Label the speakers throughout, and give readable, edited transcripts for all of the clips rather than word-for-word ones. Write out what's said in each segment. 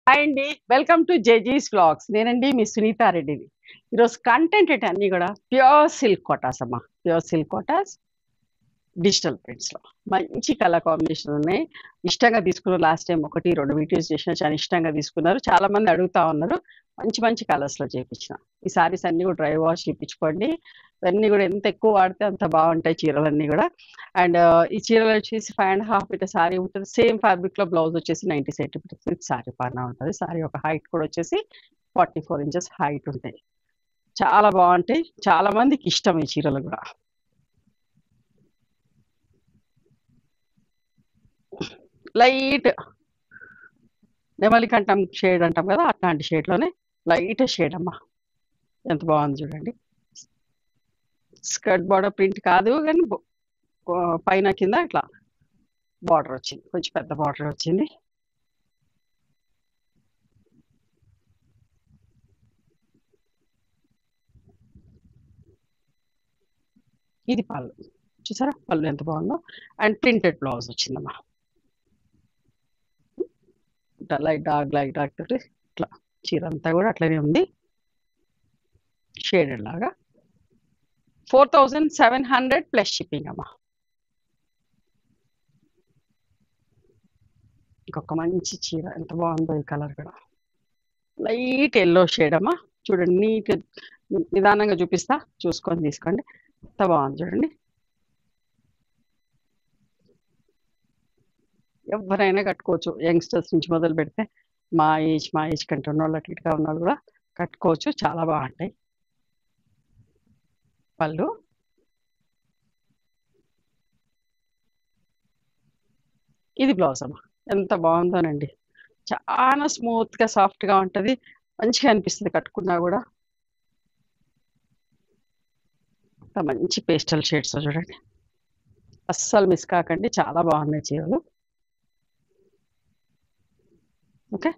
Speaker 1: Hi అండి. Welcome to జేజీస్ vlogs. నేనండి మీ సునీతారెడ్డిని. ఈరోజు కంటెంట్ అన్నీ కూడా ప్యూర్ సిల్క్ కోటాస్ అమ్మా. ప్యూర్ సిల్క్ కోటాస్ డిజిటల్ ప్రింట్స్లో మంచి కలర్ కాంబినేషన్ ఉన్నాయి. ఇష్టంగా తీసుకున్నారు. లాస్ట్ టైం 1-2 వీడియోస్ చేసిన చాలా ఇష్టంగా తీసుకున్నారు. చాలా మంది అడుగుతా ఉన్నారు. మంచి మంచి కలర్స్లో చేయించిన ఈ సారీస్ అన్నీ కూడా డ్రై వాష్ చేయించుకోండి. ఇవన్నీ కూడా ఎంత ఎక్కువ వాడితే అంత బాగుంటాయి చీరలన్నీ కూడా. అండ్ ఈ చీరలు వచ్చేసి 5.5 మీటర్ సారీ ఉంటుంది. సేమ్ ఫ్యాబ్రిక్లో బ్లౌజ్ వచ్చేసి 90 సెంటీమీటర్స్ విత్ సారీ పైన ఉంటుంది. సారీ ఒక హైట్ కూడా వచ్చేసి 44 ఇంచెస్ హైట్ ఉంటాయి. చాలా బాగుంటాయి. చాలా మందికి ఇష్టం ఈ చీరలు కూడా. లైట్ నెమలికంఠం షేడ్ అంటాం కదా, అట్లాంటి షేడ్లోనే లైట్ షేడ్ అమ్మా. ఎంత బాగుంది చూడండి. స్కర్ట్ బార్డర్ ప్రింట్ కాదు కానీ పైన కింద ఇట్లా బార్డర్ వచ్చింది, కొంచెం పెద్ద బార్డర్ వచ్చింది. ఇది పళ్ళు, చూసారా పళ్ళు ఎంత బాగుందో. అండ్ ప్రింటెడ్ బ్లౌజ్ వచ్చిందమ్మా. ఇట్లా లైట్ డార్క్ తోటి ఇట్లా చీర అంతా కూడా అట్లనే ఉంది, షేడెడ్ లాగా. 4700 ప్లస్ షిప్పింగ్ అమ్మా. ఇంకొక మంచి చీర ఎంత బాగుందో ఈ కలర్ కూడా. లైట్ ఎల్లో షేడ్ అమ్మా. చూడండి, నీట్ నిదానంగా చూపిస్తా, చూసుకొని తీసుకోండి. ఎంత బాగుంది చూడండి. ఎవరైనా కట్టుకోవచ్చు, యంగ్స్టర్స్ నుంచి మొదలు పెడితే మా ఏజ్ కంటే ఉన్న వాళ్ళు అటు ఇటుగా ఉన్న వాళ్ళు కూడా కట్టుకోవచ్చు. చాలా బాగుంటాయి. పళ్ళు, ఇది బ్లౌజ్ అమ్మా. ఎంత బాగుందోనండి. చాలా స్మూత్గా సాఫ్ట్గా ఉంటుంది. మంచిగా అనిపిస్తుంది కట్టుకున్నా కూడా. మంచి పేస్టల్ షేడ్స్ చూడండి, అస్సలు మిస్ కాకండి. చాలా బాగున్నాయి చీరలు. Okay,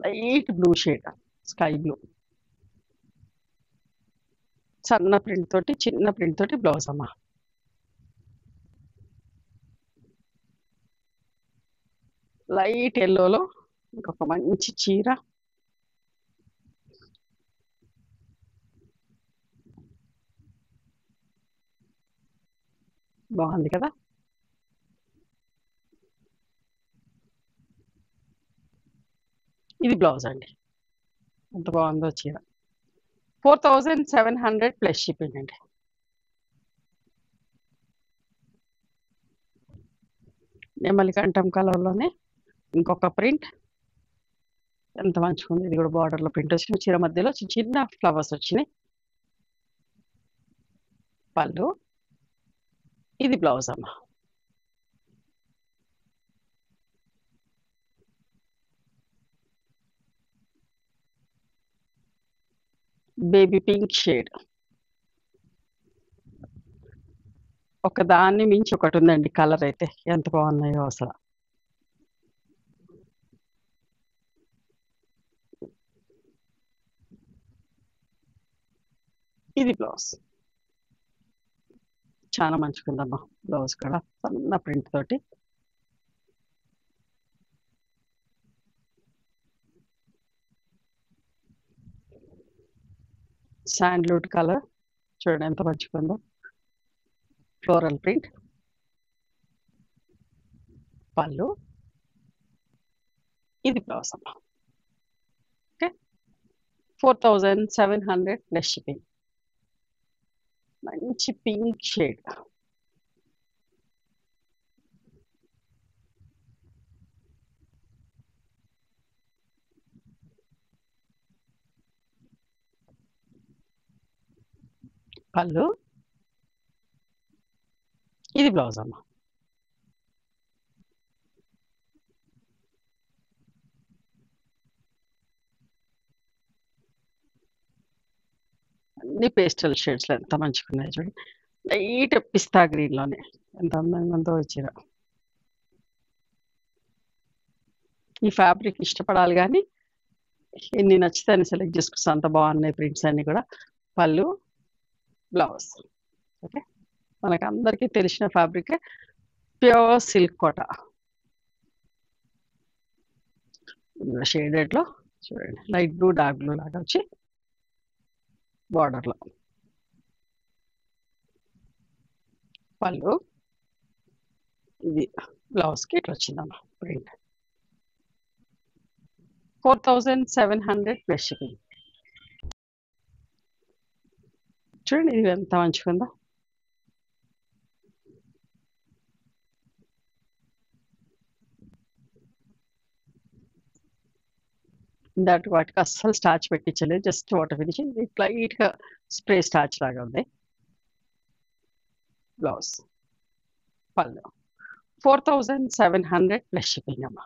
Speaker 1: light blue shade, sky blue, చిన్న ప్రింట్ తోటి బ్లౌజ్ అమ్మా. లైట్ ఎల్లోలో ఇంకొక మంచి చీర. బాగుంది కదా. ఇది బ్లౌజ్ అండి. ఎంత బాగుందో చీర. 4700 ప్లస్ షిప్పింగ్ అండి. నెమలికంఠం కలర్లోనే ఇంకొక ప్రింట్ ఎంత మంచిగా ఉంది. ఇది కూడా బార్డర్లో ప్రింట్ వచ్చిన చీర మధ్యలో చిన్న ఫ్లవర్స్ వచ్చినాయి. పళ్ళు, ఇది బ్లౌజ్ అమ్మా. బేబీ పింక్ షేడ్, ఒక దాన్ని మించి ఒకటి ఉందండి కలర్ అయితే. ఎంత బాగున్నాయో అసలు. ఇది బ్లౌజ్, చాలా మంచిగా ఉందమ్మా. బ్లౌజ్ కూడా సన్న ప్రింట్ తోటి. శాండ్లూడ్ కలర్ చూడండి ఎంత మంచిగా ఉందో. ఫ్లోరల్ ప్రింట్, పళ్ళు, ఇది బ్లౌజ్ అమ్మా. Okay, 4700 plus shipping. మంచి పింక్ షేడ్, పళ్ళు, ఇది బ్లౌజ్ అమ్మా. అన్ని పేస్టల్ షేడ్స్లో ఎంత మంచిగా ఉన్నాయి చూడండి. లైట్ పిస్తా గ్రీన్లోనే ఎంత అందంగా ఉందో చీర. ఈ ఫ్యాబ్రిక్ ఇష్టపడాలి కానీ ఎన్ని నచ్చితే అని సెలెక్ట్ చేసుకొస్తే అంత బాగున్నాయి ప్రింట్స్ అన్నీ కూడా. పళ్ళు, బ్లౌజ్. ఓకే, మనకు అందరికీ తెలిసిన ఫ్యాబ్రిక్ ప్యూర్ సిల్క్ కోట. ఇందులో షేడెడ్లో చూడండి లైట్ బ్లూ డార్క్ బ్లూ లాగా వచ్చి బార్డర్లో పళ్ళు. ఇది బ్లౌజ్కి ఇట్లా వచ్చిందమ్మా ప్రింట్. 4700 plus shipping. చూడండి ఇది ఎంత మంచిగా ఉందో. వాటికి అస్సలు స్టార్చ్ పెట్టించలేదు, జస్ట్ వాటర్ ఫినిషింగ్. ఇట్లా లైట్గా స్ప్రే స్టార్చ్ లాగా ఉంది. బ్లౌజ్ పళ్ళు 4700 ప్లస్ షిప్పింగ్ అమ్మా.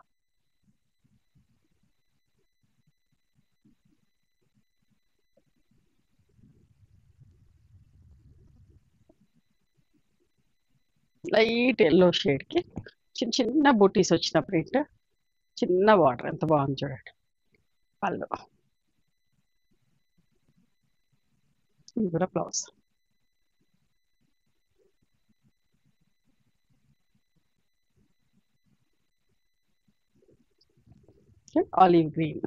Speaker 1: లైట్ ఎల్లో షేడ్కి చిన్న చిన్న బూటీస్ వచ్చిన ప్రింట్, చిన్న బార్డర్ ఎంత బాగుంది చూడండి. పళ్ళు ఇది కూడా బ్లౌజ్. ఆలివ్ గ్రీన్,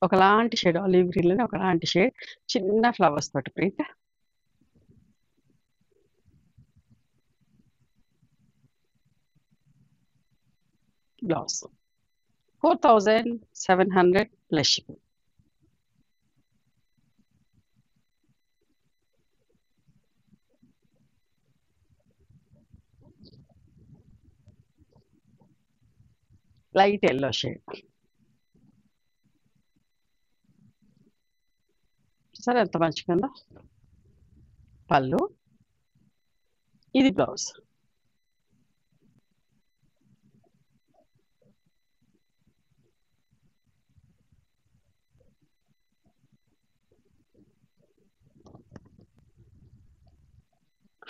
Speaker 1: ఒకలాంటి షేడ్ ఆలివ్ గ్రీన్లోనే ఒకలాంటి షేడ్, చిన్న ఫ్లవర్స్ తోటి print. Blouse 4700 plus shipping. Light yellow shade సరే ఎంత మంచిగా ఉందో. పళ్ళు ఇది బ్లౌజ్.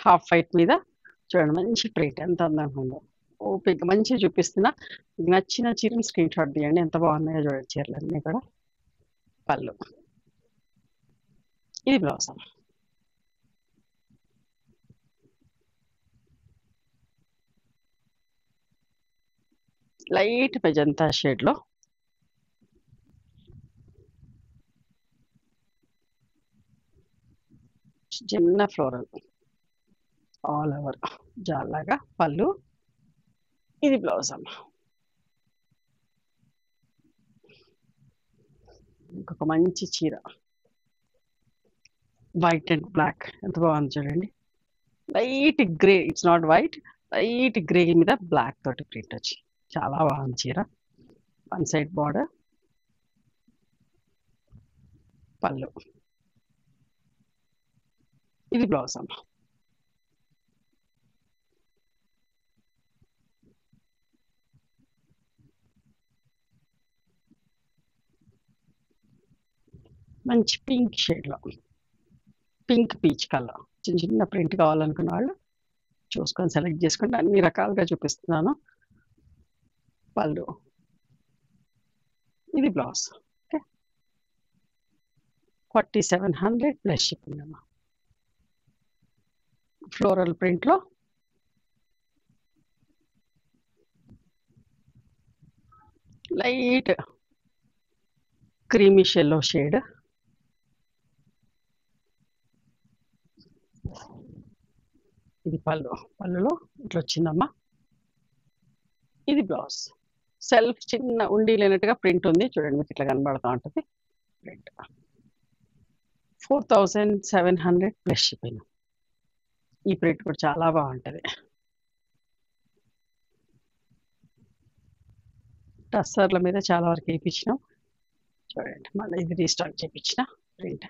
Speaker 1: హాఫ్ వైట్ మీద చూడండి మంచి ప్రింట్ ఎంత అందంగా ఉందో. ఓపిక మంచిగా చూపిస్తున్నా. నచ్చిన చీరని స్క్రీన్ షాట్ తీయండి, ఎంత బాగున్నాయో చూడండి చీరలు అన్నీ కూడా. పళ్ళు ఇది బ్లౌజ్. లైట్ మెజంతా షేడ్లో చిన్న ఫ్లోరల్ ఆల్ ఓవర్ జాలాగా. పళ్ళు ఇది బ్లౌజ్ అమ్మ. ఇంకొక మంచి చీర వైట్ అండ్ బ్లాక్ ఎంత బాగుంది చూడండి. Light grey, it's not white, light grey మీద బ్లాక్ తోటి ప్రింట్ వచ్చి చాలా బాగుంది చీర. One side border. పళ్ళు ఇది బ్లౌజ్ అమ్మ. మంచి పింక్ షేడ్లో, పింక్ పీచ్ కలర్, చిన్న చిన్న ప్రింట్ కావాలనుకున్న వాళ్ళు చూసుకొని సెలెక్ట్ చేసుకుంటే అన్ని రకాలుగా చూపిస్తున్నాను. పళ్ళు ఇది బ్లౌజ్. ఓకే 4700 ప్లస్ షిప్పింగ్ అమ్మా. ఫ్లోరల్ ప్రింట్లో లైట్ క్రీమీ షెల్లో షేడ్. ఇది పళ్ళు, పళ్ళులో ఇట్లా వచ్చిందమ్మా. ఇది బ్లౌజ్. సెల్ఫ్ చిన్న ఉండి లేనట్టుగా ప్రింట్ ఉంది చూడండి, మీకు ఇట్లా కనబడుతూ ఉంటుంది ప్రింట్. 4700 plus shipping. ఈ ప్రింట్ కూడా చాలా బాగుంటుంది. టస్సర్ల మీద చాలా వరకు వేయించినాం చూడండి. మళ్ళీ ఇది రీస్టాక్ చేయించిన ప్రింట్.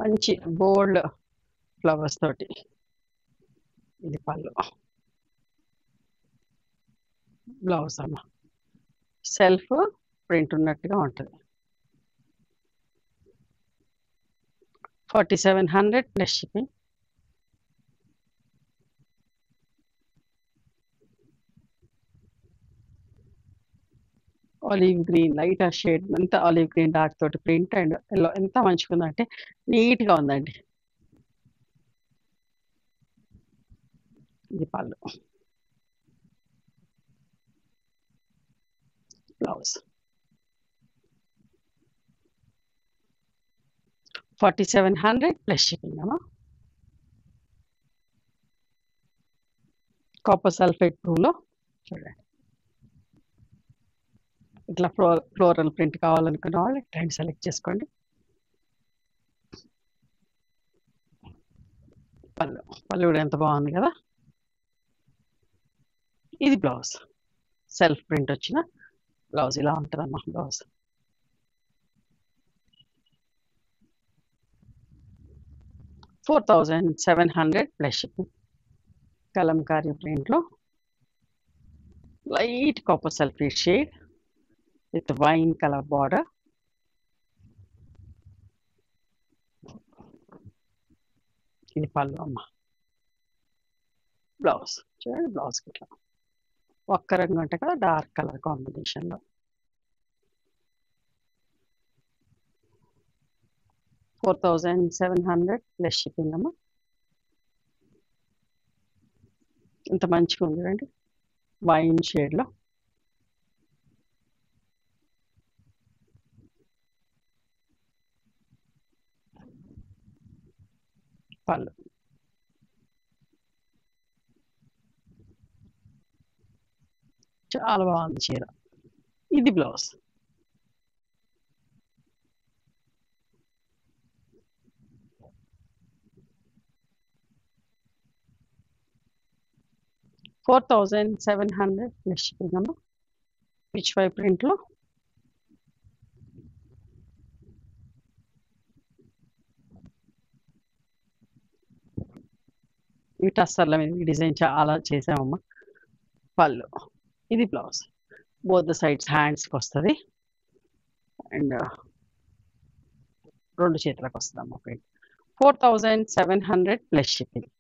Speaker 1: మంచి బోల్డ్ ఫ్లవర్స్ తోటి. ఇది పళ్ళు, బ్లౌజ్ అమ్మ. సెల్ఫ్ ప్రింట్ ఉన్నట్టుగా ఉంటుంది. 4700 plus shipping. Olive green light ఆ షేడ్ అంతా ఆలివ్ గ్రీన్ డార్క్ తోటి ప్రింట్ అండ్ ఎల్లో ఎంత మంచిగా ఉందంటే నీట్గా ఉందండి. ఇది పళ్ళు. బ్లౌజ్ 4700 ప్లస్ షిప్పింగ్ అమ్మా. కాపర్ సల్ఫేట్ బ్లూలో చూడండి. ఇట్లా ఫ్లోరల్ ప్రింట్ కావాలనుకున్న వాళ్ళు ఇట్లాంటి సెలెక్ట్ చేసుకోండి. పళ్ళు కూడా ఎంత బాగుంది కదా. ఇది బ్లౌజ్, సెల్ఫ్ ప్రింట్ వచ్చిన బ్లౌజ్ ఇలా ఉంటుందమ్మా. Blouse 4700 plus shipping. కలంకారీ ప్రింట్లో light copper sulphate shade with wine colour border. ఇది పళ్ళు అమ్మ. బ్లౌజ్ చూడండి, బ్లౌజ్ ఇట్లా ఒక్క రంగు అంటే కదా, డార్క్ కలర్ కాంబినేషన్లో. 4700 ప్లస్ షిప్పింగ్ అమ్మ. ఇంత మంచిగా ఉంది చూడండి, వైన్ షేడ్లో. పళ్ళు చాలా బాగుంది చీర. ఇది బ్లౌజ్. $4700 ప్లస్ షిప్పింగ్ అమ్మ. పిచ్ వై ప్రింట్లో ఈ టస్సర్ల మీద ఈ డిజైన్ చాలా చేసామమ్మా. పళ్ళు ఇది బ్లౌజ్. బోత్ ద సైడ్స్ హ్యాండ్స్కి వస్తుంది అండ్ రెండు చేతులకు వస్తుందమ్మా ప్రింట్. 4700 plus shipping.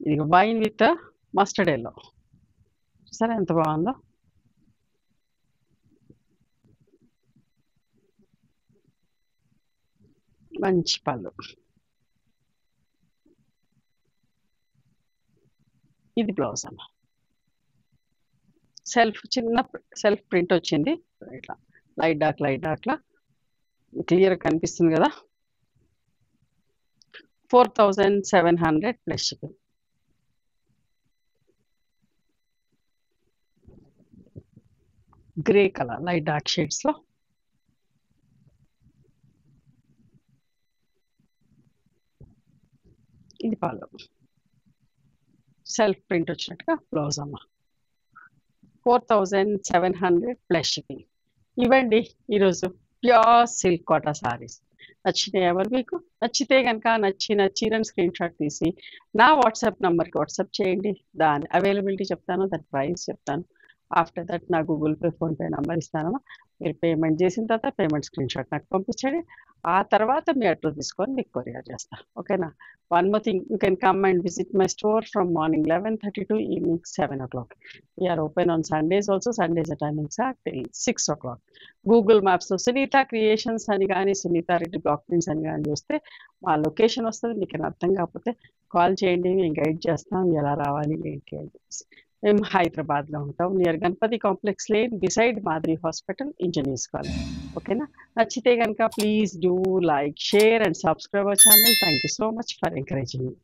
Speaker 1: ఇది వైన్ విత్ మస్టర్డ్ ఎల్లో, సరే ఎంత బాగుందో. మంచి పళ్ళు. ఇది బ్లౌజ్ అమ్మ. చిన్న సెల్ఫ్ ప్రింట్ వచ్చింది ఇట్లా లైట్ డార్క్లా క్లియర్ కనిపిస్తుంది కదా. 4700 plus shipping. Grey colour light dark షేడ్స్లో. ఇది పళ్ళు, సెల్ఫ్ ప్రింట్ వచ్చినట్టుగా బ్లౌజ్ అమ్మ. 4700 ప్లస్ షిప్పింగ్. ఇవ్వండి ఈరోజు ప్యూర్ సిల్క్ కోటా సారీస్. నచ్చినాయి ఎవరు మీకు? నచ్చితే కనుక నచ్చిన చీరని స్క్రీన్ షాట్ తీసి నా వాట్సాప్ నెంబర్కి వాట్సాప్ చేయండి. దాని అవైలబిలిటీ చెప్తాను, దాని ప్రైస్ చెప్తాను. ఆఫ్టర్ దట్ నా గూగుల్ పే, ఫోన్పే నెంబర్ ఇస్తాను. మీరు పేమెంట్ చేసిన తర్వాత పేమెంట్ స్క్రీన్ షాట్ నాకు పంపించండి. ఆ తర్వాత మీ అడ్రస్ తీసుకొని మీకు కొరియర్ చేస్తా. ఓకేనా? One more thing, you can come and visit my store from morning 11:30 to evening 7 o'clock. We are open on Sundays also. Sundays the timings are till 6 o'clock. Google మ్యాప్స్లో Sunitha creations అని కానీ Sunitha Reddy block prints అని కానీ చూస్తే మా location వస్తుంది. మీకు అర్థం కాకపోతే కాల్ చేయండి, మేము గైడ్ చేస్తాం ఎలా రావాలి ఏంటి అని. మేము హైదరాబాద్లో ఉంటాం, near Ganapathi complex lane, beside మాదిరి హాస్పిటల్, ఇంజనీర్స్ కాలేజ్. ఓకేనా? నచ్చితే కనుక please do like, share and subscribe our channel. Thank you so much for encouraging me.